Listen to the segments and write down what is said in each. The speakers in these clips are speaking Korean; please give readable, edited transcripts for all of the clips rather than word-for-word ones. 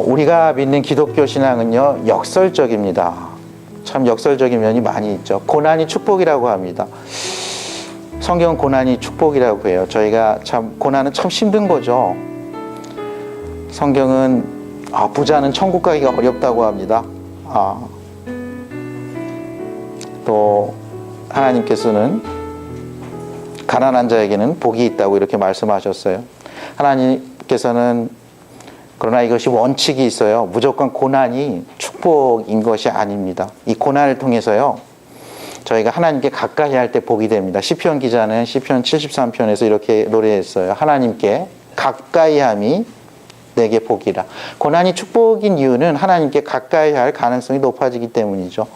우리가 믿는 기독교 신앙은요, 역설적입니다. 참 역설적인 면이 많이 있죠. 고난이 축복이라고 합니다. 성경은 고난이 축복이라고 해요. 저희가 참 고난은 참 힘든 거죠. 성경은 부자는 천국 가기가 어렵다고 합니다. 또 하나님께서는 가난한 자에게는 복이 있다고 이렇게 말씀하셨어요. 하나님께서는 그러나 이것이 원칙이 있어요. 무조건 고난이 축복인 것이 아닙니다. 이 고난을 통해서요, 저희가 하나님께 가까이 할 때 복이 됩니다. 시편 기자는 시편 73편에서 이렇게 노래했어요. 하나님께 가까이 함이 내게 복이라. 고난이 축복인 이유는 하나님께 가까이 할 가능성이 높아지기 때문이죠.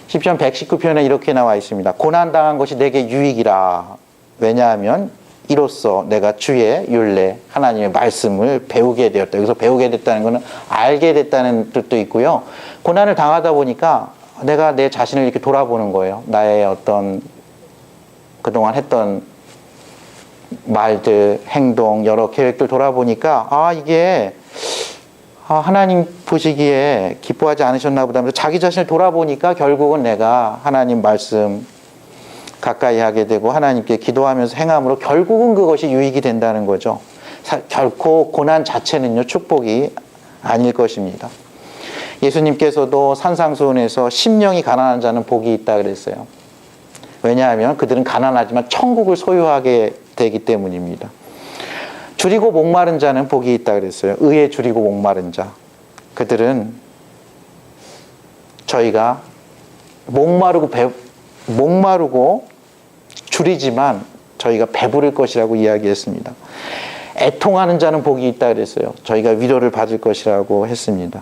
시편 119편에 이렇게 나와 있습니다. 고난당한 것이 내게 유익이라. 왜냐하면 이로써 내가 주의 율례, 하나님의 말씀을 배우게 되었다. 여기서 배우게 됐다는 것은 알게 됐다는 뜻도 있고요. 고난을 당하다 보니까 내가 내 자신을 이렇게 돌아보는 거예요. 나의 어떤 그동안 했던 말들, 행동, 여러 계획들 돌아보니까 이게 하나님 보시기에 기뻐하지 않으셨나 보다 하면서 자기 자신을 돌아보니까 결국은 내가 하나님 말씀 가까이 하게 되고 하나님께 기도하면서 행함으로 결국은 그것이 유익이 된다는 거죠. 결코 고난 자체는요, 축복이 아닐 것입니다. 예수님께서도 산상수훈에서 심령이 가난한 자는 복이 있다 그랬어요. 왜냐하면 그들은 가난하지만 천국을 소유하게 되기 때문입니다. 줄이고 목마른 자는 복이 있다 그랬어요. 의에 줄이고 목마른 자. 그들은 저희가 목마르고 줄이지만 저희가 배부를 것이라고 이야기했습니다. 애통하는 자는 복이 있다 그랬어요. 저희가 위로를 받을 것이라고 했습니다.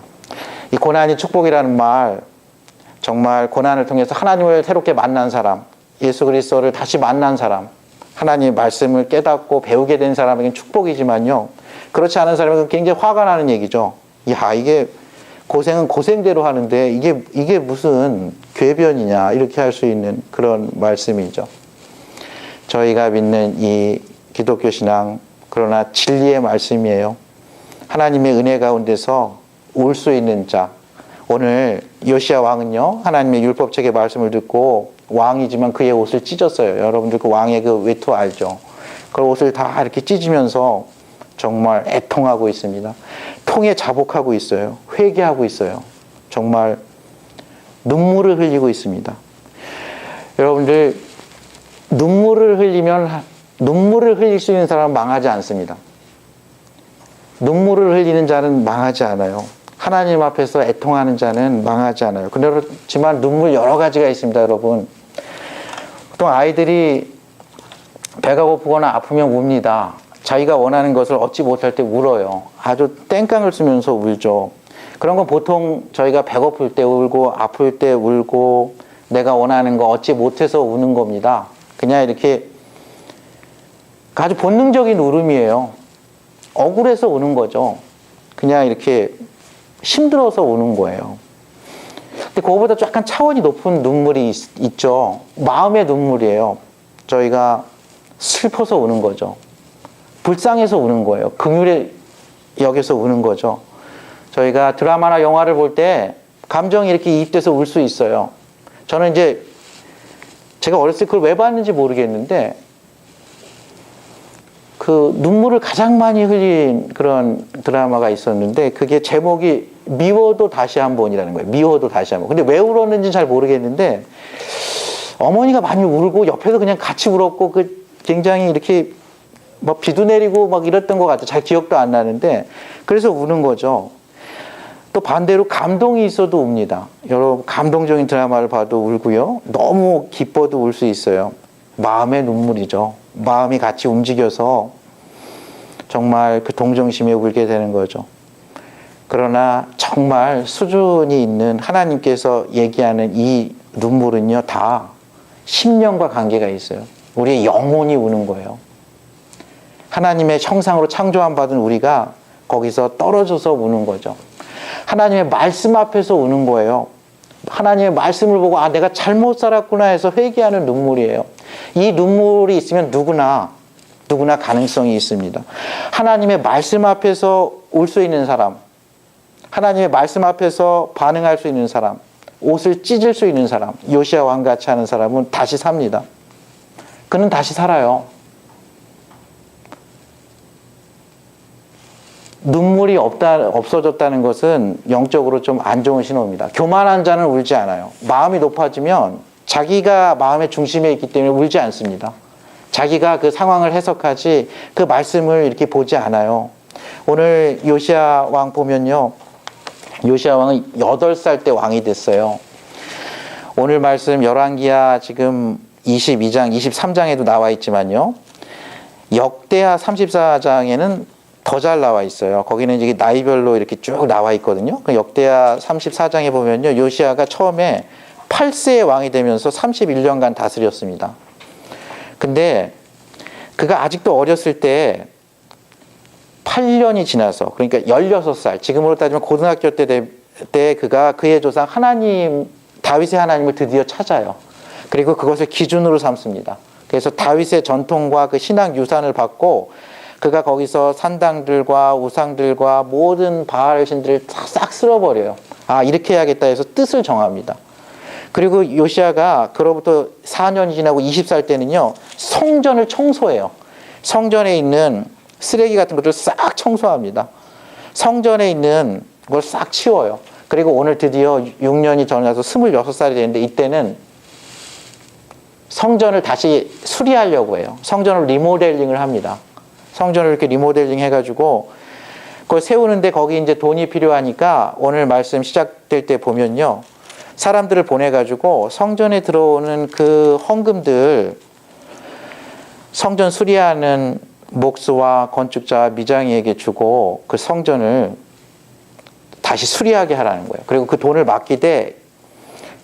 이 고난이 축복이라는 말, 정말 고난을 통해서 하나님을 새롭게 만난 사람, 예수 그리스도를 다시 만난 사람, 하나님의 말씀을 깨닫고 배우게 된 사람에게는 축복이지만요, 그렇지 않은 사람에게는 굉장히 화가 나는 얘기죠. 이게 고생은 고생대로 하는데 이게 무슨 궤변이냐, 이렇게 할 수 있는 그런 말씀이죠. 저희가 믿는 이 기독교 신앙, 그러나 진리의 말씀이에요. 하나님의 은혜 가운데서 올 수 있는 자. 오늘 요시야 왕은요, 하나님의 율법책의 말씀을 듣고 왕이지만 그의 옷을 찢었어요. 여러분들 그 왕의 그 외투 알죠? 그 옷을 다 이렇게 찢으면서 정말 애통하고 있습니다. 통에 자복하고 있어요. 회개하고 있어요. 정말 눈물을 흘리고 있습니다. 여러분들, 눈물을 흘릴 수 있는 사람은 망하지 않습니다. 눈물을 흘리는 자는 망하지 않아요. 하나님 앞에서 애통하는 자는 망하지 않아요. 그렇지만 눈물 여러 가지가 있습니다, 여러분. 보통 아이들이 배가 고프거나 아프면 웁니다. 자기가 원하는 것을 얻지 못할 때 울어요. 아주 땡깡을 쓰면서 울죠. 그런 건 보통 저희가 배고플 때 울고 아플 때 울고 내가 원하는 거 얻지 못해서 우는 겁니다. 그냥 이렇게 아주 본능적인 울음이에요. 억울해서 우는 거죠. 그냥 이렇게 힘들어서 우는 거예요. 근데 그거보다 약간 차원이 높은 눈물이 있죠. 마음의 눈물이에요. 저희가 슬퍼서 우는 거죠. 불쌍해서 우는 거예요. 긍휼에 여겨서 우는 거죠. 저희가 드라마나 영화를 볼 때 감정이 이렇게 이입돼서 울 수 있어요. 저는 이제 제가 어렸을 때 그걸 왜 봤는지 모르겠는데 그 눈물을 가장 많이 흘린 그런 드라마가 있었는데 그게 제목이 미워도 다시 한 번이라는 거예요. 미워도 다시 한 번. 근데 왜 울었는지 잘 모르겠는데 어머니가 많이 울고 옆에서 그냥 같이 울었고 굉장히 이렇게 막 비도 내리고 막 이랬던 것 같아요. 잘 기억도 안 나는데 그래서 우는 거죠. 또 반대로 감동이 있어도 웁니다. 여러분 감동적인 드라마를 봐도 울고요. 너무 기뻐도 울 수 있어요. 마음의 눈물이죠. 마음이 같이 움직여서 정말 그 동정심에 울게 되는 거죠. 그러나 정말 수준이 있는 하나님께서 얘기하는 이 눈물은요, 다 심령과 관계가 있어요. 우리의 영혼이 우는 거예요. 하나님의 형상으로 창조함 받은 우리가 거기서 떨어져서 우는 거죠. 하나님의 말씀 앞에서 우는 거예요. 하나님의 말씀을 보고 내가 잘못 살았구나 해서 회개하는 눈물이에요. 이 눈물이 있으면 누구나 가능성이 있습니다. 하나님의 말씀 앞에서 울 수 있는 사람, 하나님의 말씀 앞에서 반응할 수 있는 사람, 옷을 찢을 수 있는 사람, 요시야 왕같이 하는 사람은 다시 삽니다. 그는 다시 살아요. 눈물이 없어졌다는 것은 영적으로 좀 안 좋은 신호입니다. 교만한 자는 울지 않아요. 마음이 높아지면 자기가 마음의 중심에 있기 때문에 울지 않습니다. 자기가 그 상황을 해석하지 그 말씀을 이렇게 보지 않아요. 오늘 요시야 왕 보면요. 요시야 왕은 8살 때 왕이 됐어요. 오늘 말씀 열왕기야 지금 22장, 23장에도 나와 있지만요. 역대하 34장에는 더 잘 나와 있어요. 거기는 이제 나이별로 이렇게 쭉 나와 있거든요. 그 역대하 34장에 보면요. 요시야가 처음에 8세의 왕이 되면서 31년간 다스렸습니다. 근데 그가 아직도 어렸을 때 8년이 지나서, 그러니까 16살, 지금으로 따지면 고등학교 때 그가 그의 조상 하나님, 다윗의 하나님을 드디어 찾아요. 그리고 그것을 기준으로 삼습니다. 그래서 다윗의 전통과 그 신앙 유산을 받고 그가 거기서 산당들과 우상들과 모든 바알 신들을 싹 쓸어버려요. 아, 이렇게 해야겠다 해서 뜻을 정합니다. 그리고 요시야가 그로부터 4년이 지나고 20살 때는요, 성전을 청소해요. 성전에 있는 쓰레기 같은 것들을 싹 청소합니다. 성전에 있는 걸 싹 치워요. 그리고 오늘 드디어 6년이 지나서 26살이 되는데 이때는 성전을 다시 수리하려고 해요. 성전을 리모델링을 합니다. 성전을 이렇게 리모델링 해가지고 그걸 세우는데 거기 이제 돈이 필요하니까 오늘 말씀 시작될 때 보면요. 사람들을 보내가지고 성전에 들어오는 그 헌금들 성전 수리하는 목수와 건축자와 미장이에게 주고 그 성전을 다시 수리하게 하라는 거예요. 그리고 그 돈을 맡기되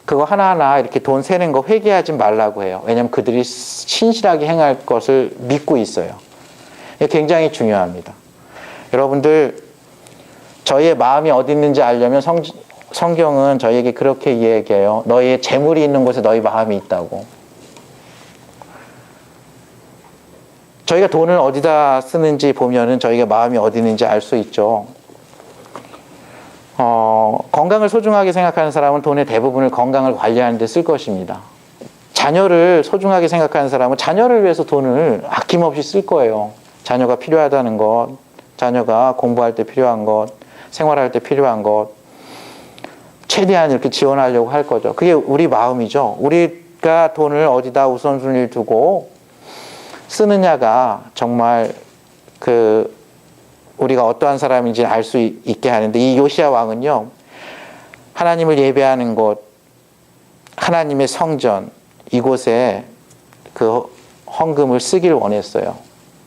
그거 하나하나 이렇게 돈 세는 거 회개하지 말라고 해요. 왜냐하면 그들이 신실하게 행할 것을 믿고 있어요. 이게 굉장히 중요합니다. 여러분들, 저희의 마음이 어디 있는지 알려면 성경은 저희에게 그렇게 이야기해요. 너희의 재물이 있는 곳에 너희 마음이 있다고. 저희가 돈을 어디다 쓰는지 보면은 저희가 마음이 어디 있는지 알 수 있죠. 건강을 소중하게 생각하는 사람은 돈의 대부분을 건강을 관리하는 데 쓸 것입니다. 자녀를 소중하게 생각하는 사람은 자녀를 위해서 돈을 아낌없이 쓸 거예요. 자녀가 필요하다는 것, 자녀가 공부할 때 필요한 것, 생활할 때 필요한 것, 최대한 이렇게 지원하려고 할 거죠. 그게 우리 마음이죠. 우리가 돈을 어디다 우선순위를 두고 쓰느냐가 정말 우리가 어떠한 사람인지 알 수 있게 하는데, 이 요시야 왕은요, 하나님을 예배하는 곳, 하나님의 성전, 이곳에 그 헌금을 쓰길 원했어요.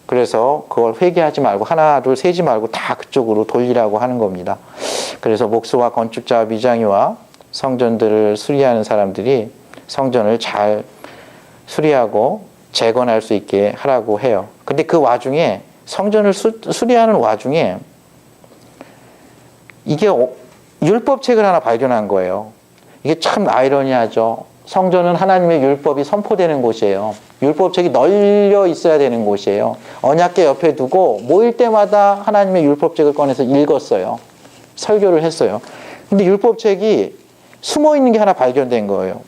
그래서 그걸 회개하지 말고 하나 둘 세지 말고 다 그쪽으로 돌리라고 하는 겁니다. 그래서 목수와 건축자와 미장이와 성전들을 수리하는 사람들이 성전을 잘 수리하고 재건할 수 있게 하라고 해요. 근데 그 와중에 성전을 수리하는 와중에 이게 율법책을 하나 발견한 거예요. 이게 참 아이러니하죠. 성전은 하나님의 율법이 선포되는 곳이에요. 율법책이 널려 있어야 되는 곳이에요. 언약궤 옆에 두고 모일 때마다 하나님의 율법책을 꺼내서 읽었어요. 설교를 했어요. 근데 율법책이 숨어 있는 게 하나 발견된 거예요.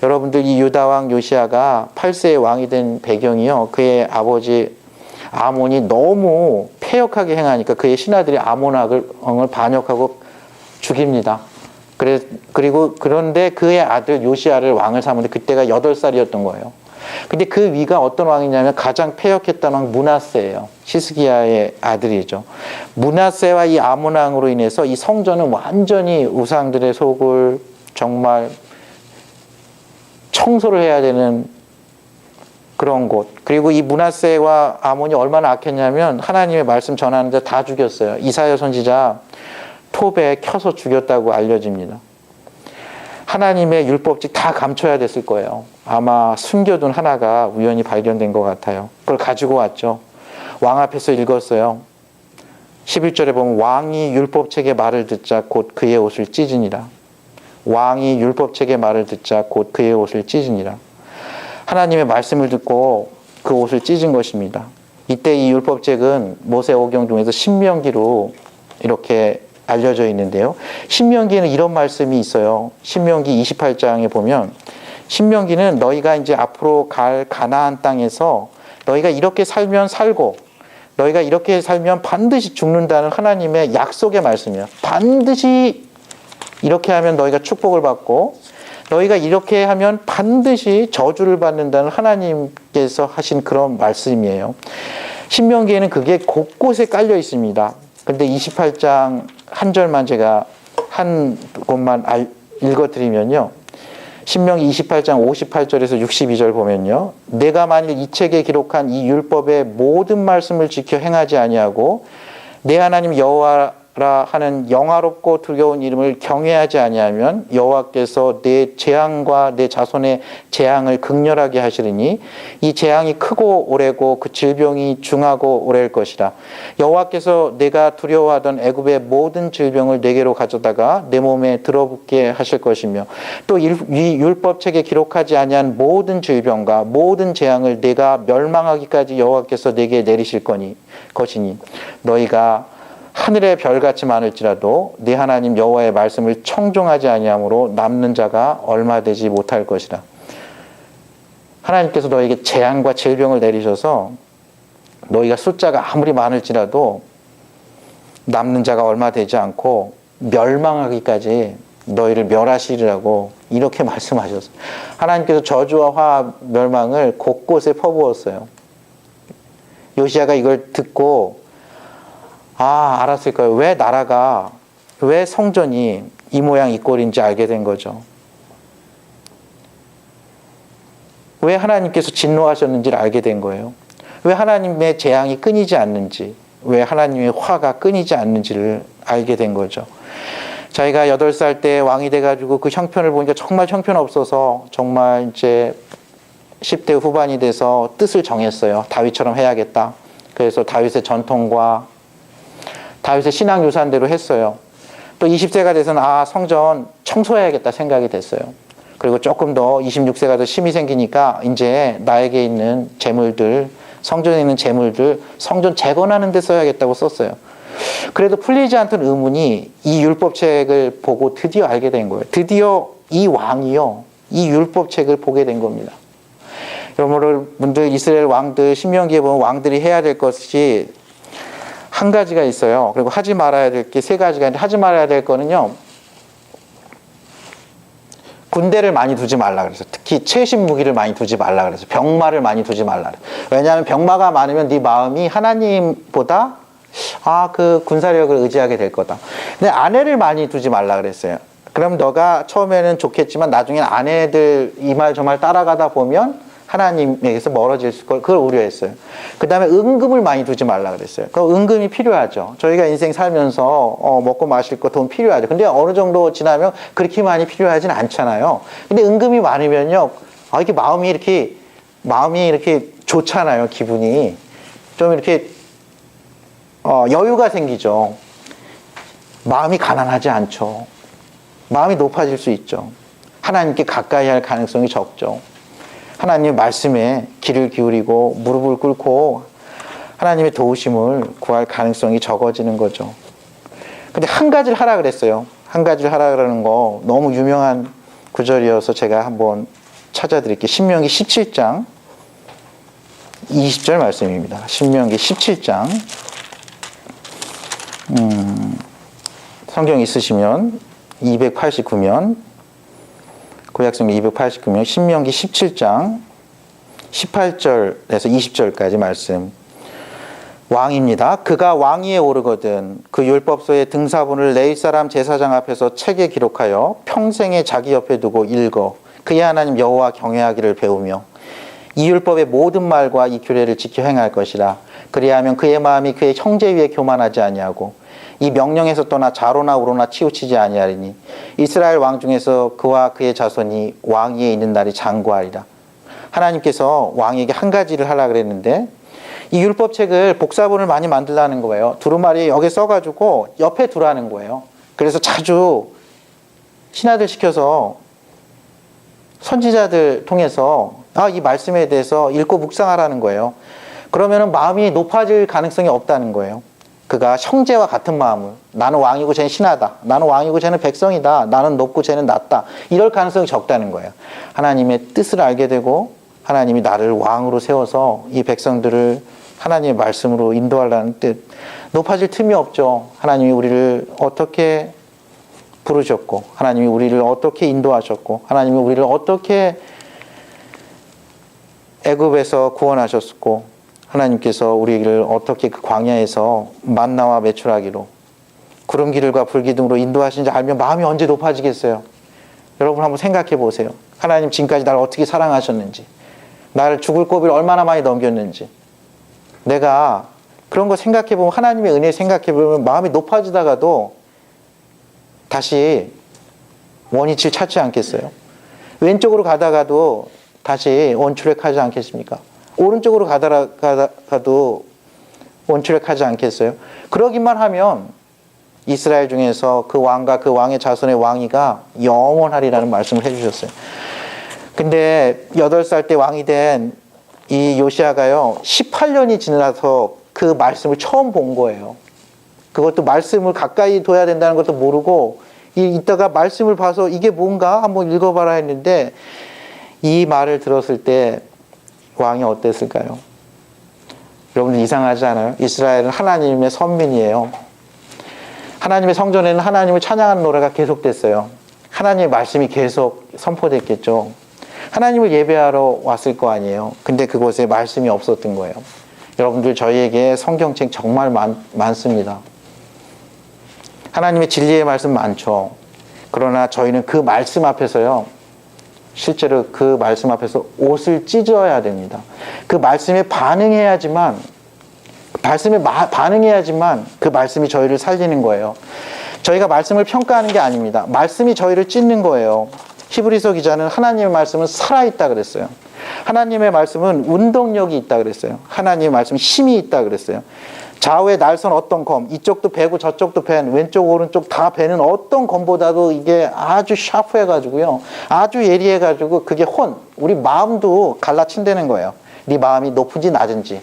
여러분들, 이 유다왕 요시야가 8세의 왕이 된 배경이요, 그의 아버지 아몬이 너무 패역하게 행하니까 그의 신하들이 아몬왕을 반역하고 죽입니다. 그런데 그의 아들 요시야를 왕을 삼는데 그때가 8살이었던 거예요. 근데 그 위가 어떤 왕이냐면 가장 패역했던 왕 므낫세예요. 시스기야의 아들이죠. 므낫세와 이 아몬 왕으로 인해서 이 성전은 완전히 우상들의 속을 정말 청소를 해야 되는 그런 곳. 그리고 이 므낫세와 아몬이 얼마나 악했냐면 하나님의 말씀 전하는데 다 죽였어요. 이사야 선지자 톱에 켜서 죽였다고 알려집니다. 하나님의 율법칙 다 감춰야 됐을 거예요. 아마 숨겨둔 하나가 우연히 발견된 것 같아요. 그걸 가지고 왔죠. 왕 앞에서 읽었어요. 11절에 보면 왕이 율법책의 말을 듣자 곧 그의 옷을 찢으니라. 왕이 율법책의 말을 듣자 곧 그의 옷을 찢으니라. 하나님의 말씀을 듣고 그 옷을 찢은 것입니다. 이때 이 율법책은 모세 오경 중에서 신명기로 이렇게 알려져 있는데요. 신명기에는 이런 말씀이 있어요. 신명기 28장에 보면 신명기는 너희가 이제 앞으로 갈 가나안 땅에서 너희가 이렇게 살면 살고 너희가 이렇게 살면 반드시 죽는다는 하나님의 약속의 말씀이에요. 반드시 이렇게 하면 너희가 축복을 받고 너희가 이렇게 하면 반드시 저주를 받는다는 하나님께서 하신 그런 말씀이에요. 신명기에는 그게 곳곳에 깔려 있습니다. 근데 28장 한 절만 제가 한 곳만 읽어드리면요. 신명기 28장 58절에서 62절 보면요. 내가 만일 이 책에 기록한 이 율법의 모든 말씀을 지켜 행하지 아니하고 내 하나님 여호와라 하는 영화롭고 두려운 이름을 경외하지 아니하면 여호와께서 내 재앙과 내 자손의 재앙을 극렬하게 하시리니 이 재앙이 크고 오래고 그 질병이 중하고 오래일 것이라. 여호와께서 내가 두려워하던 애굽의 모든 질병을 내게로 가져다가 내 몸에 들어붙게 하실 것이며 또 이 율법책에 기록하지 아니한 모든 질병과 모든 재앙을 내가 멸망하기까지 여호와께서 내게 내리실 것이니 너희가 하늘의 별같이 많을지라도 네 하나님 여호와의 말씀을 청종하지 아니함으로 남는 자가 얼마 되지 못할 것이라. 하나님께서 너에게 재앙과 질병을 내리셔서 너희가 숫자가 아무리 많을지라도 남는 자가 얼마 되지 않고 멸망하기까지 너희를 멸하시리라고 이렇게 말씀하셨어요. 하나님께서 저주와 화와 멸망을 곳곳에 퍼부었어요. 요시야가 이걸 듣고 알았을 거예요. 왜 나라가, 왜 성전이 이 모양 이 꼴인지 알게 된 거죠. 왜 하나님께서 진노하셨는지를 알게 된 거예요. 왜 하나님의 재앙이 끊이지 않는지, 왜 하나님의 화가 끊이지 않는지를 알게 된 거죠. 자기가 8살 때 왕이 돼가지고 그 형편을 보니까 정말 형편없어서 정말 이제 10대 후반이 돼서 뜻을 정했어요. 다윗처럼 해야겠다. 그래서 다윗의 전통과 다윗의 신앙 유산대로 했어요. 또 20세가 돼서는 성전 청소해야겠다 생각이 됐어요. 그리고 조금 더 26세가 더 힘이 생기니까 이제 나에게 있는 재물들, 성전에 있는 재물들 성전 재건하는 데 써야겠다고 썼어요. 그래도 풀리지 않던 의문이 이 율법책을 보고 드디어 알게 된 거예요. 드디어 이 왕이요, 이 율법책을 보게 된 겁니다. 여러분들 이스라엘 왕들 신명기에 보면 왕들이 해야 될 것이 한 가지가 있어요. 그리고 하지 말아야 될 게 3가지가 있는데 하지 말아야 될 거는요. 군대를 많이 두지 말라 그랬어요. 특히 최신 무기를 많이 두지 말라 그랬어요. 병마를 많이 두지 말라 그랬어요. 왜냐하면 병마가 많으면 네 마음이 하나님보다 그 군사력을 의지하게 될 거다. 근데 아내를 많이 두지 말라 그랬어요. 그럼 너가 처음에는 좋겠지만 나중에는 아내들 이 말 저 말 따라가다 보면 하나님에게서 멀어질 걸, 그걸 우려했어요. 그 다음에 은금을 많이 두지 말라 그랬어요. 그 은금이 필요하죠. 저희가 인생 살면서 먹고 마실 거 돈 필요하죠. 근데 어느 정도 지나면 그렇게 많이 필요하진 않잖아요. 근데 은금이 많으면요, 이렇게 마음이 이렇게 좋잖아요. 기분이 좀 이렇게 여유가 생기죠. 마음이 가난하지 않죠. 마음이 높아질 수 있죠. 하나님께 가까이 할 가능성이 적죠. 하나님의 말씀에 귀를 기울이고 무릎을 꿇고 하나님의 도우심을 구할 가능성이 적어지는 거죠. 근데 한 가지를 하라 그랬어요. 한 가지를 하라 그러는 거 너무 유명한 구절이어서 제가 한번 찾아드릴게요. 신명기 17장 20절 말씀입니다. 신명기 17장 성경 있으시면 289면 구약성경 289면 신명기 17장 18절에서 20절까지 말씀. 왕입니다. 그가 왕위에 오르거든 그 율법서의 등사본을 레위 사람 제사장 앞에서 책에 기록하여 평생에 자기 옆에 두고 읽어 그의 하나님 여호와 경외하기를 배우며 이 율법의 모든 말과 이 규례를 지켜 행할 것이라. 그리하면 그의 마음이 그의 형제 위에 교만하지 아니하고 이 명령에서 떠나 좌로나 우로나 치우치지 아니하리니 이스라엘 왕 중에서 그와 그의 자손이 왕위에 있는 날이 장구하리라. 하나님께서 왕에게 한 가지를 하라 그랬는데 이 율법책을 복사본을 많이 만들라는 거예요. 두루마리 여기 써가지고 옆에 두라는 거예요. 그래서 자주 신하들 시켜서 선지자들 통해서 이 말씀에 대해서 읽고 묵상하라는 거예요. 그러면 마음이 높아질 가능성이 없다는 거예요. 그가 형제와 같은 마음을, 나는 왕이고 쟤는 신하다, 나는 왕이고 쟤는 백성이다, 나는 높고 쟤는 낮다, 이럴 가능성이 적다는 거예요. 하나님의 뜻을 알게 되고 하나님이 나를 왕으로 세워서 이 백성들을 하나님의 말씀으로 인도하려는 뜻, 높아질 틈이 없죠. 하나님이 우리를 어떻게 부르셨고, 하나님이 우리를 어떻게 인도하셨고, 하나님이 우리를 어떻게 애굽에서 구원하셨고, 하나님께서 우리를 어떻게 그 광야에서 만나와 메추라기로 구름기둥과 불기둥으로 인도하신지 알면 마음이 언제 높아지겠어요? 여러분 한번 생각해 보세요. 하나님 지금까지 나를 어떻게 사랑하셨는지, 나를 죽을 고비를 얼마나 많이 넘겼는지, 내가 그런 거 생각해 보면, 하나님의 은혜 생각해 보면 마음이 높아지다가도 다시 원위치를 찾지 않겠어요? 왼쪽으로 가다가도 다시 원추력하지 않겠습니까? 오른쪽으로 가다가도 원추력하지 않겠어요? 그러기만 하면 이스라엘 중에서 그 왕과 그 왕의 자손의 왕위가 영원하리라는 말씀을 해주셨어요. 근데 8살 때 왕이 된 이 요시아가요, 18년이 지나서 그 말씀을 처음 본 거예요. 그것도 말씀을 가까이 둬야 된다는 것도 모르고 이따가 말씀을 봐서 이게 뭔가 한번 읽어봐라 했는데, 이 말을 들었을 때 왕이 어땠을까요? 여러분 이상하지 않아요? 이스라엘은 하나님의 선민이에요. 하나님의 성전에는 하나님을 찬양하는 노래가 계속됐어요. 하나님의 말씀이 계속 선포됐겠죠. 하나님을 예배하러 왔을 거 아니에요. 근데 그곳에 말씀이 없었던 거예요. 여러분들, 저희에게 성경책 정말 많습니다. 하나님의 진리의 말씀 많죠. 그러나 저희는 그 말씀 앞에서요, 실제로 그 말씀 앞에서 옷을 찢어야 됩니다. 그 말씀에 반응해야지만 그 말씀이 저희를 살리는 거예요. 저희가 말씀을 평가하는 게 아닙니다. 말씀이 저희를 찢는 거예요. 히브리서 기자는 하나님의 말씀은 살아있다 그랬어요. 하나님의 말씀은 운동력이 있다 그랬어요. 하나님의 말씀은 힘이 있다 그랬어요. 좌우에 날선 어떤 검, 이쪽도 베고 저쪽도 벤, 왼쪽 오른쪽 다 베는 어떤 검보다도 이게 아주 샤프해가지고요, 아주 예리해가지고 그게 우리 마음도 갈라친다는 거예요. 네 마음이 높은지 낮은지,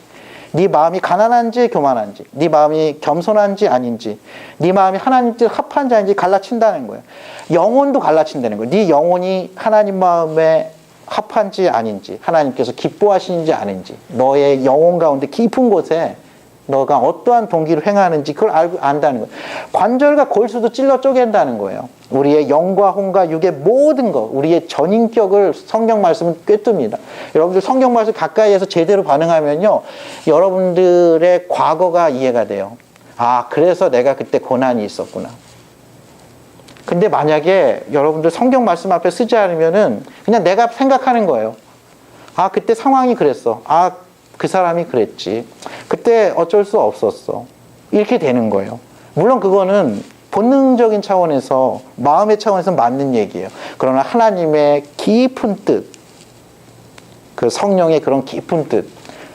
네 마음이 가난한지 교만한지, 네 마음이 겸손한지 아닌지, 네 마음이 하나님 뜻 합한 자인지 갈라친다는 거예요. 영혼도 갈라친다는 거예요. 네 영혼이 하나님 마음에 합한지 아닌지, 하나님께서 기뻐하시는지 아닌지, 너의 영혼 가운데 깊은 곳에 너가 어떠한 동기를 행하는지 그걸 안다는 거예요. 관절과 골수도 찔러 쪼갠다는 거예요. 우리의 영과 혼과 육의 모든 것, 우리의 전인격을 성경 말씀은 꿰뚫습니다. 여러분들 성경 말씀 가까이에서 제대로 반응하면요, 여러분들의 과거가 이해가 돼요. 아, 그래서 내가 그때 고난이 있었구나. 근데 만약에 여러분들 성경 말씀 앞에 쓰지 않으면은 그냥 내가 생각하는 거예요. 아, 그때 상황이 그랬어. 아, 그 사람이 그랬지. 그때 어쩔 수 없었어. 이렇게 되는 거예요. 물론 그거는 본능적인 차원에서, 마음의 차원에서 맞는 얘기예요. 그러나 하나님의 깊은 뜻, 그 성령의 그런 깊은 뜻,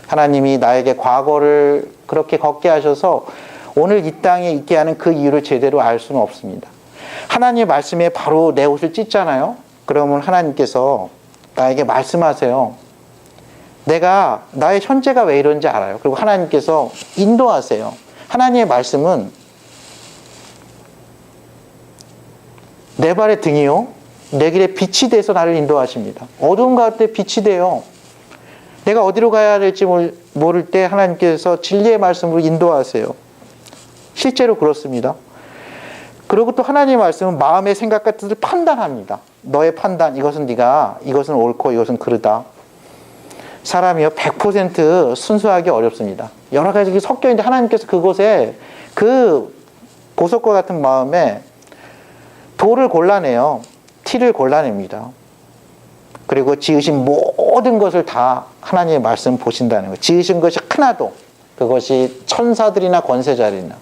하나님이 나에게 과거를 그렇게 걷게 하셔서 오늘 이 땅에 있게 하는 그 이유를 제대로 알 수는 없습니다. 하나님의 말씀에 바로 내 옷을 찢잖아요. 그러면 하나님께서 나에게 말씀하세요. 내가 나의 현재가 왜 이런지 알아요. 그리고 하나님께서 인도하세요. 하나님의 말씀은 내 발의 등이요, 내 길에 빛이 돼서 나를 인도하십니다. 어두운 가운데 빛이 돼요. 내가 어디로 가야 될지 모를 때 하나님께서 진리의 말씀으로 인도하세요. 실제로 그렇습니다. 그리고 또 하나님의 말씀은 마음의 생각과 뜻을 판단합니다. 너의 판단, 이것은 옳고 이것은 그르다. 사람이요 100% 순수하기 어렵습니다. 여러 가지 섞여 있는데 하나님께서 그곳에 그 보석과 같은 마음에 돌을 골라내요. 티를 골라냅니다. 그리고 지으신 모든 것을 다 하나님의 말씀 보신다는 거예요. 지으신 것이 하나도, 그것이 천사들이나 권세자들이나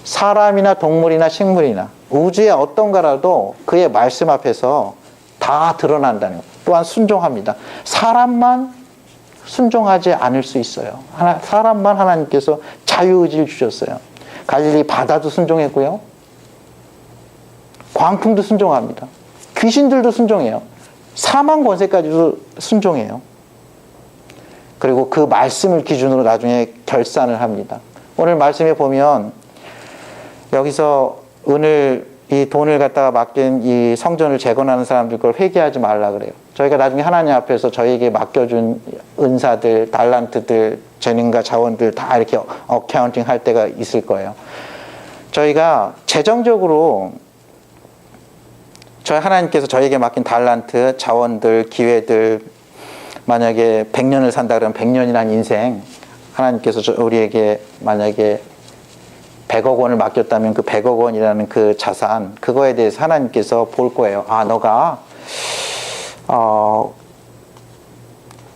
사람이나 동물이나 식물이나 우주의 어떤 거라도 그의 말씀 앞에서 다 드러난다는 거예요. 또한 순종합니다. 사람만 순종하지 않을 수 있어요. 사람만 하나님께서 자유의지를 주셨어요. 갈릴리 바다도 순종했고요, 광풍도 순종합니다. 귀신들도 순종해요. 사망 권세까지도 순종해요. 그리고 그 말씀을 기준으로 나중에 결산을 합니다. 오늘 말씀에 보면 여기서 이 돈을 갖다가 맡긴 이 성전을 재건하는 사람들 걸 회개하지 말라 그래요. 저희가 나중에 하나님 앞에서 저희에게 맡겨준 은사들, 달란트들, 재능과 자원들 다 이렇게 어카운팅 할 때가 있을 거예요. 저희가 재정적으로 저희 하나님께서 저희에게 맡긴 달란트, 자원들, 기회들, 만약에 100년을 산다 그러면 100년이란 인생, 하나님께서 우리에게 만약에 100억 원을 맡겼다면 그 100억 원이라는 그 자산, 그거에 대해서 하나님께서 볼 거예요. 아, 너가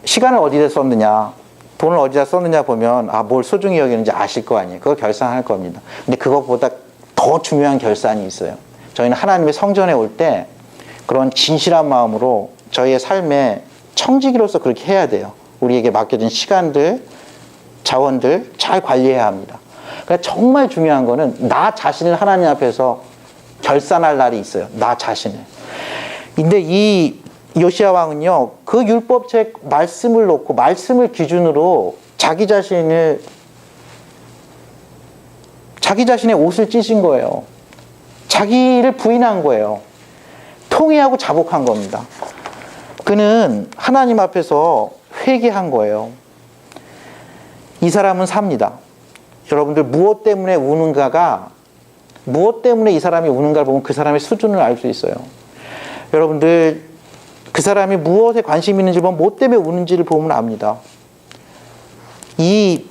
시간을 어디다 썼느냐, 돈을 어디다 썼느냐 보면 뭘 소중히 여기는지 아실 거 아니에요. 그거 결산할 겁니다. 근데 그것보다 더 중요한 결산이 있어요. 저희는 하나님의 성전에 올 때 그런 진실한 마음으로 저희의 삶에 청지기로서 그렇게 해야 돼요. 우리에게 맡겨진 시간들, 자원들 잘 관리해야 합니다. 그러니까 정말 중요한 거는 나 자신을 하나님 앞에서 결산할 날이 있어요. 나 자신을. 근데 이 요시야 왕은요, 그 율법책 말씀을 놓고 말씀을 기준으로 자기 자신의 옷을 찢은 거예요. 자기를 부인한 거예요. 통회하고 자복한 겁니다. 그는 하나님 앞에서 회개한 거예요. 이 사람은 삽니다. 여러분들 무엇 때문에 우는가가, 무엇 때문에 이 사람이 우는가를 보면 그 사람의 수준을 알 수 있어요. 여러분들 그 사람이 무엇에 관심이 있는지 보면 뭐 때문에 우는지를 보면 압니다. 이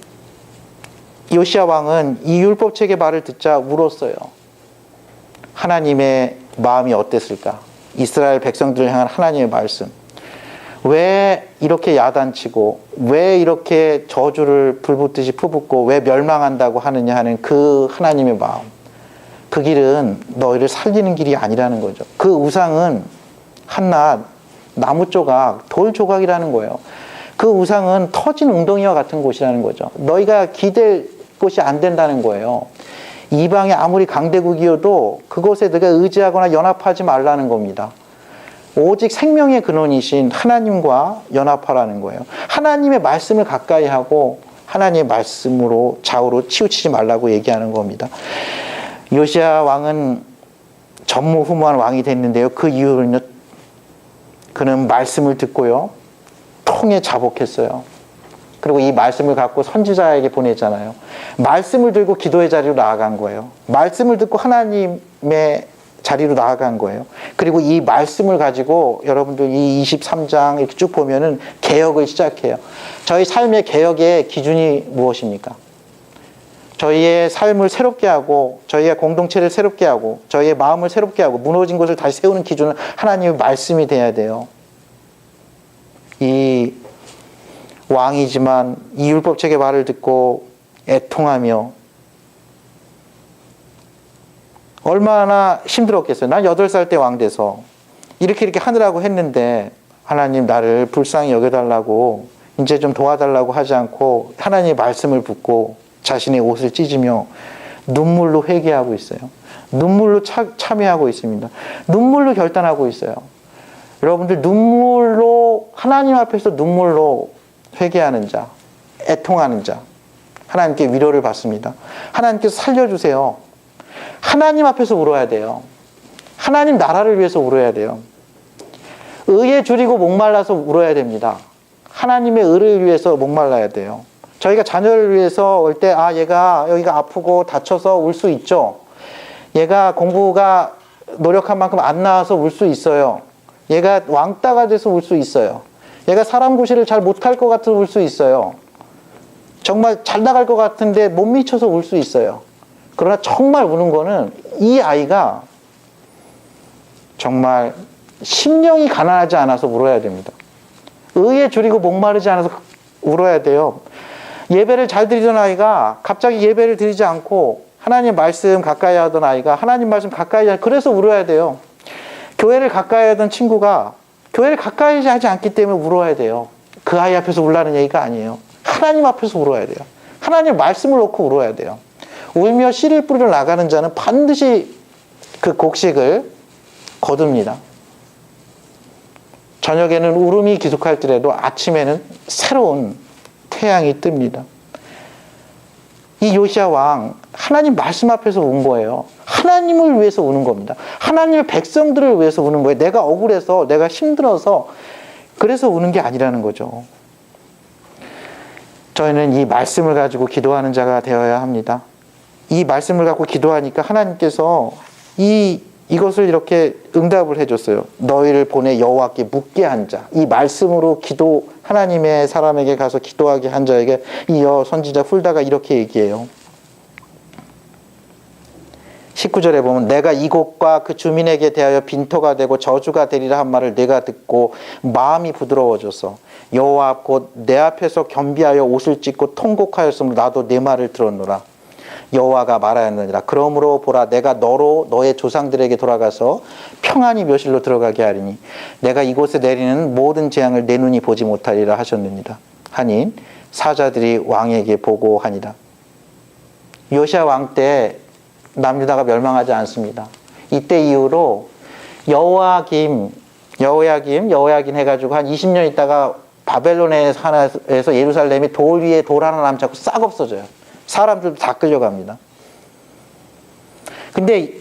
요시야 왕은 이 율법책의 말을 듣자 울었어요. 하나님의 마음이 어땠을까? 이스라엘 백성들을 향한 하나님의 말씀. 왜 이렇게 야단치고 왜 이렇게 저주를 불붙듯이 퍼붓고 왜 멸망한다고 하느냐 하는 그 하나님의 마음. 그 길은 너희를 살리는 길이 아니라는 거죠. 그 우상은 한낱 나무 조각, 돌 조각이라는 거예요. 그 우상은 터진 웅덩이와 같은 곳이라는 거죠. 너희가 기댈 곳이 안 된다는 거예요. 이방이 아무리 강대국이어도 그곳에 너희가 의지하거나 연합하지 말라는 겁니다. 오직 생명의 근원이신 하나님과 연합하라는 거예요. 하나님의 말씀을 가까이 하고 하나님의 말씀으로 좌우로 치우치지 말라고 얘기하는 겁니다. 요시야 왕은 전무후무한 왕이 됐는데요. 그 이유는요, 그는 말씀을 듣고요, 통에 자복했어요. 그리고 이 말씀을 갖고 선지자에게 보내잖아요. 말씀을 들고 기도의 자리로 나아간 거예요. 말씀을 듣고 하나님의 자리로 나아간 거예요. 그리고 이 말씀을 가지고 여러분들 이 23장 이렇게 쭉 보면은 개혁을 시작해요. 저희 삶의 개혁의 기준이 무엇입니까? 저희의 삶을 새롭게 하고 저희의 공동체를 새롭게 하고 저희의 마음을 새롭게 하고 무너진 것을 다시 세우는 기준은 하나님의 말씀이 돼야 돼요. 이 왕이지만 이 율법책의 말을 듣고 애통하며 얼마나 힘들었겠어요. 난 8살 때 왕 돼서 이렇게 하느라고 했는데 하나님 나를 불쌍히 여겨달라고 이제 좀 도와달라고 하지 않고 하나님의 말씀을 붙고 자신의 옷을 찢으며 눈물로 회개하고 있어요. 눈물로 참회하고 있습니다. 눈물로 결단하고 있어요. 여러분들 눈물로 하나님 앞에서 눈물로 회개하는 자, 애통하는 자, 하나님께 위로를 받습니다. 하나님께서 살려주세요. 하나님 앞에서 울어야 돼요. 하나님 나라를 위해서 울어야 돼요. 의에 줄이고 목말라서 울어야 됩니다. 하나님의 의를 위해서 목말라야 돼요. 저희가 자녀를 위해서 올 때 얘가 여기가 아프고 다쳐서 울 수 있죠. 얘가 공부가 노력한 만큼 안 나와서 울 수 있어요. 얘가 왕따가 돼서 울 수 있어요. 얘가 사람 구실을 잘 못할 것 같아서 울 수 있어요. 정말 잘 나갈 것 같은데 못 미쳐서 울 수 있어요. 그러나 정말 우는 거는 이 아이가 정말 심령이 가난하지 않아서 울어야 됩니다. 의에 줄이고 목마르지 않아서 울어야 돼요. 예배를 잘 드리던 아이가 갑자기 예배를 드리지 않고 하나님 말씀 가까이 하던 아이가 하나님 말씀 가까이 하지, 그래서 울어야 돼요. 교회를 가까이 하던 친구가 교회를 가까이 하지 않기 때문에 울어야 돼요. 그 아이 앞에서 울라는 얘기가 아니에요. 하나님 앞에서 울어야 돼요. 하나님 말씀을 놓고 울어야 돼요. 울며 씨를 뿌리러 나가는 자는 반드시 그 곡식을 거둡니다. 저녁에는 울음이 기숙할지라도 아침에는 새로운 태양이 뜹니다. 이 요시야 왕 하나님 말씀 앞에서 운 거예요. 하나님을 위해서 우는 겁니다. 하나님의 백성들을 위해서 우는 거예요. 내가 억울해서, 내가 힘들어서 그래서 우는 게 아니라는 거죠. 저희는 이 말씀을 가지고 기도하는 자가 되어야 합니다. 이 말씀을 갖고 기도하니까 하나님께서 이것을 이렇게 응답을 해줬어요. 너희를 보내 여호와께 묻게 한 자. 이 말씀으로 하나님의 사람에게 가서 기도하게 한 자에게 이 선지자 훌다가 이렇게 얘기해요. 19절에 보면 내가 이곳과 그 주민에게 대하여 빈토가 되고 저주가 되리라 한 말을 내가 듣고 마음이 부드러워져서 여호와 앞 곧 내 앞에서 겸비하여 옷을 찢고 통곡하였으므로 나도 내 말을 들었노라. 여호와가 말하였느니라. 그러므로 보라 내가 너로 너의 조상들에게 돌아가서 평안히 묘실로 들어가게 하리니 내가 이곳에 내리는 모든 재앙을 내 눈이 보지 못하리라 하셨느니라. 하니 사자들이 왕에게 보고하니라. 요시야 왕 때 남유다가 멸망하지 않습니다. 이때 이후로 여호야긴 해가지고 한 20년 있다가 바벨론에서 예루살렘이 돌 위에 돌 하나 남지 않고 싹 없어져요. 사람들도 다 끌려갑니다. 근데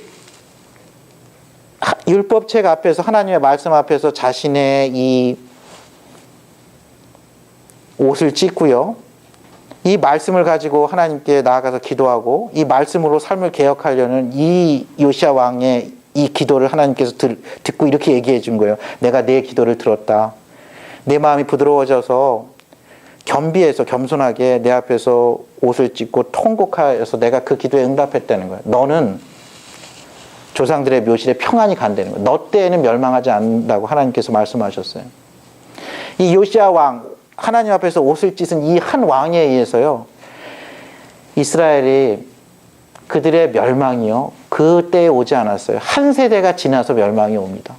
율법책 앞에서 하나님의 말씀 앞에서 자신의 이 옷을 찢고요. 이 말씀을 가지고 하나님께 나아가서 기도하고 이 말씀으로 삶을 개혁하려는 이 요시야 왕의 이 기도를 하나님께서 듣고 이렇게 얘기해 준 거예요. 내가 내 기도를 들었다. 내 마음이 부드러워져서 겸비해서 겸손하게 내 앞에서 옷을 찢고 통곡하여서 내가 그 기도에 응답했다는 거예요. 너는 조상들의 묘실에 평안히 간다는 거예요. 너 때에는 멸망하지 않는다고 하나님께서 말씀하셨어요. 이 요시야 왕, 하나님 앞에서 옷을 찢은 이 한 왕에 의해서요, 이스라엘이 그들의 멸망이요, 그때에 오지 않았어요. 한 세대가 지나서 멸망이 옵니다.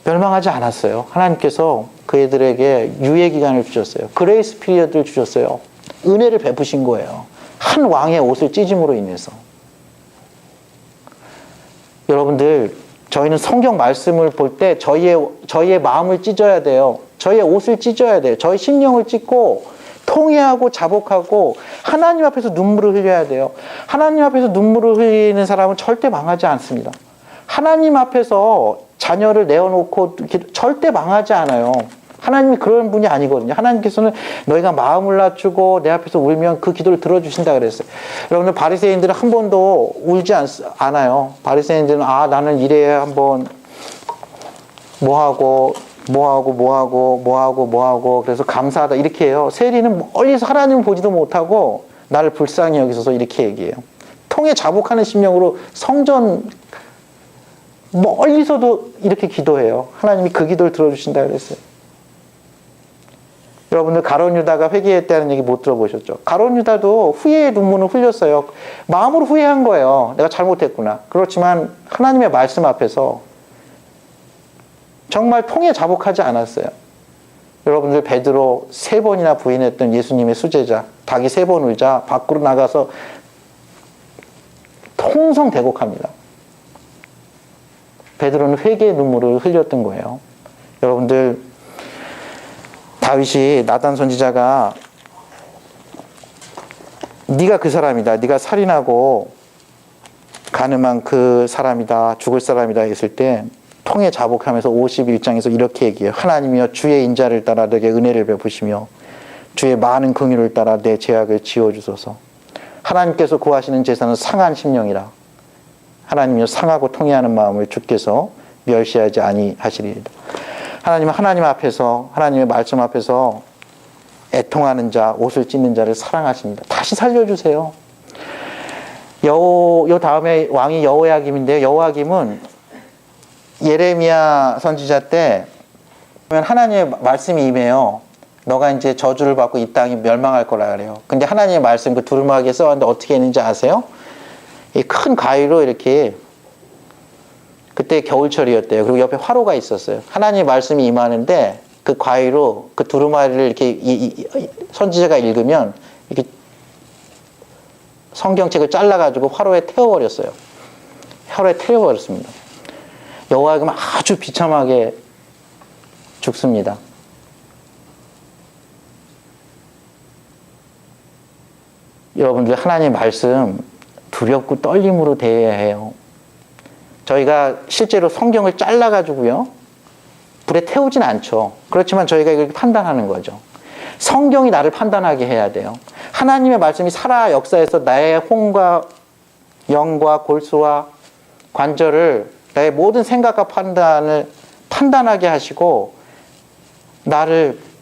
멸망하지 않았어요. 하나님께서 그들에게 유예 기간을 주셨어요. 그레이스 피리어드를 주셨어요. 은혜를 베푸신 거예요. 한 왕의 옷을 찢음으로 인해서. 여러분들, 저희는 성경 말씀을 볼 때 저희의 마음을 찢어야 돼요. 저희의 옷을 찢어야 돼요. 저희 심령을 찢고 통회하고 자복하고 하나님 앞에서 눈물을 흘려야 돼요. 하나님 앞에서 눈물을 흘리는 사람은 절대 망하지 않습니다. 하나님 앞에서 자녀를 내어놓고 절대 망하지 않아요. 하나님이 그런 분이 아니거든요. 하나님께서는 너희가 마음을 낮추고 내 앞에서 울면 그 기도를 들어주신다 그랬어요. 여러분들, 바리새인들은 한 번도 울지 않아요. 바리새인들은 나는 이래야 한번 뭐하고 그래서 감사하다 이렇게 해요. 세리는 멀리서 하나님을 보지도 못하고 나를 불쌍히 여기셔서 이렇게 얘기해요. 통에 자복하는 심령으로 성전 멀리서도 이렇게 기도해요. 하나님이 그 기도를 들어주신다 그랬어요. 여러분들, 가룟 유다가 회개했다는 얘기 못 들어보셨죠? 가룟 유다도 후회의 눈물을 흘렸어요. 마음으로 후회한 거예요. 내가 잘못했구나. 그렇지만 하나님의 말씀 앞에서 정말 통에 자복하지 않았어요. 여러분들, 베드로 3번이나 부인했던 예수님의 수제자, 닭이 3번 울자 밖으로 나가서 통성대곡합니다. 베드로는 회개의 눈물을 흘렸던 거예요. 여러분들, 다윗이 나단 선지자가 네가 그 사람이다, 네가 살인하고 간음한 그 사람이다, 죽을 사람이다 했을 때 통에 자복하면서 51장에서 이렇게 얘기해요. 하나님이여, 주의 인자를 따라 내게 은혜를 베푸시며 주의 많은 긍휼을 따라 내 죄악을 지워주소서. 하나님께서 구하시는 제사는 상한 심령이라. 하나님이여, 상하고 통회하는 마음을 주께서 멸시하지 아니하시리이다. 하나님은 하나님 앞에서, 하나님의 말씀 앞에서 애통하는 자, 옷을 찢는 자를 사랑하십니다. 다시 살려주세요. 요 다음에 왕이 여호야김인데요. 여호야김은 예레미야 선지자 때 하나님의 말씀이 임해요. 너가 이제 저주를 받고 이 땅이 멸망할 거라 그래요. 근데 하나님의 말씀 그 두루마기에 써왔는데 어떻게 했는지 아세요? 이 큰 가위로 이렇게, 그때 겨울철이었대요. 그리고 옆에 화로가 있었어요. 하나님의 말씀이 임하는데 그 가위로 그 두루마리를 이렇게 선지자가 읽으면 이렇게 성경책을 잘라가지고 화로에 태워버렸어요. 화로에 태워버렸습니다. 여호야김은 아주 비참하게 죽습니다. 여러분들 하나님의 말씀 두렵고 떨림으로 대해야 해요. 저희가 실제로 성경을 잘라가지고요, 불에 태우진 않죠. 그렇지만 저희가 이렇게 판단하는 거죠. 성경이 나를 판단하게 해야 돼요. 하나님의 말씀이 살아 역사에서 나의 혼과 영과 골수와 관절을, 나의 모든 생각과 판단을 판단하게 하시고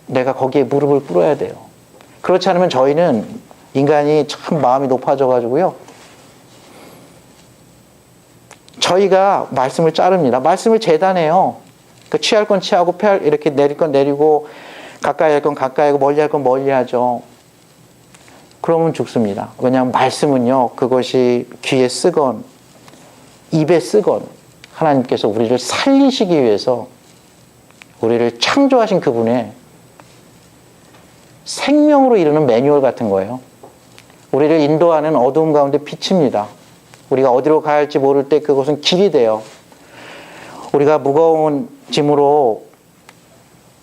내가 거기에 무릎을 꿇어야 돼요. 그렇지 않으면 저희는 인간이 참 마음이 높아져가지고요, 저희가 말씀을 자릅니다. 말씀을 재단해요. 그 취할 건 취하고 이렇게 내릴 건 내리고 가까이 할 건 가까이 하고 멀리 할 건 멀리 하죠. 그러면 죽습니다. 왜냐하면 말씀은요, 그것이 귀에 쓰건 입에 쓰건 하나님께서 우리를 살리시기 위해서 우리를 창조하신 그분의 생명으로 이르는 매뉴얼 같은 거예요. 우리를 인도하는 어두움 가운데 빛입니다. 우리가 어디로 가야 할지 모를 때 그것은 길이 돼요. 우리가 무거운 짐으로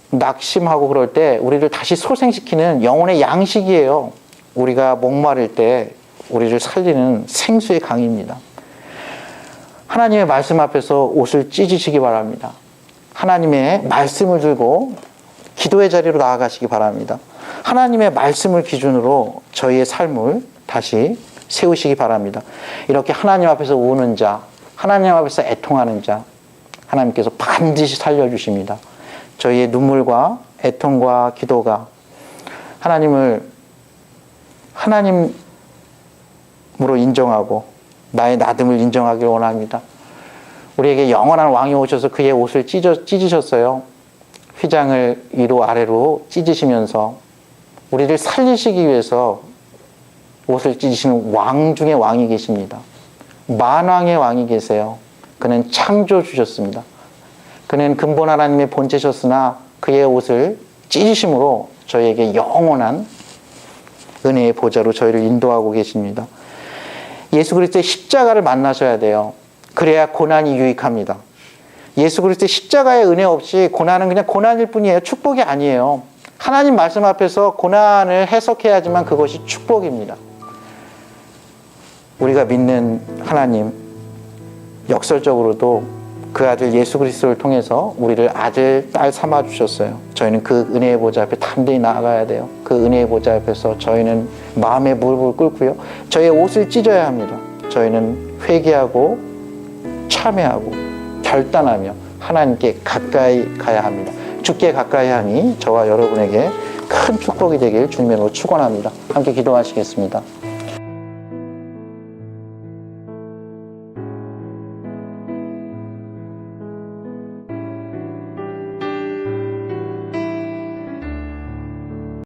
낙심하고 그럴 때 우리를 다시 소생시키는 영혼의 양식이에요. 우리가 목마를 때 우리를 살리는 생수의 강입니다. 하나님의 말씀 앞에서 옷을 찢으시기 바랍니다. 하나님의 말씀을 들고 기도의 자리로 나아가시기 바랍니다. 하나님의 말씀을 기준으로 저희의 삶을 다시 세우시기 바랍니다. 이렇게 하나님 앞에서 우는 자, 하나님 앞에서 애통하는 자, 하나님께서 반드시 살려주십니다. 저희의 눈물과 애통과 기도가 하나님을 하나님으로 인정하고 나의 나됨을 인정하기를 원합니다. 우리에게 영원한 왕이 오셔서 그의 옷을 찢으셨어요. 휘장을 위로 아래로 찢으시면서 우리를 살리시기 위해서 옷을 찢으시는 왕 중에 왕이 계십니다. 만왕의 왕이 계세요. 그는 창조주셨습니다. 그는 근본 하나님의 본체셨으나 그의 옷을 찢으심으로 저희에게 영원한 은혜의 보좌로 저희를 인도하고 계십니다. 예수 그리스도의 십자가를 만나셔야 돼요. 그래야 고난이 유익합니다. 예수 그리스도의 십자가의 은혜 없이 고난은 그냥 고난일 뿐이에요. 축복이 아니에요. 하나님 말씀 앞에서 고난을 해석해야지만 그것이 축복입니다. 우리가 믿는 하나님, 역설적으로도 그 아들 예수 그리스도를 통해서 우리를 아들, 딸 삼아 주셨어요. 저희는 그 은혜의 보좌 앞에 담대히 나아가야 돼요. 그 은혜의 보좌 앞에서 저희는 마음의 무릎을 꿇고요, 저희의 옷을 찢어야 합니다. 저희는 회개하고 참회하고 결단하며 하나님께 가까이 가야 합니다. 주께 가까이 하니 저와 여러분에게 큰 축복이 되길 주님으로 축원합니다. 함께 기도하시겠습니다.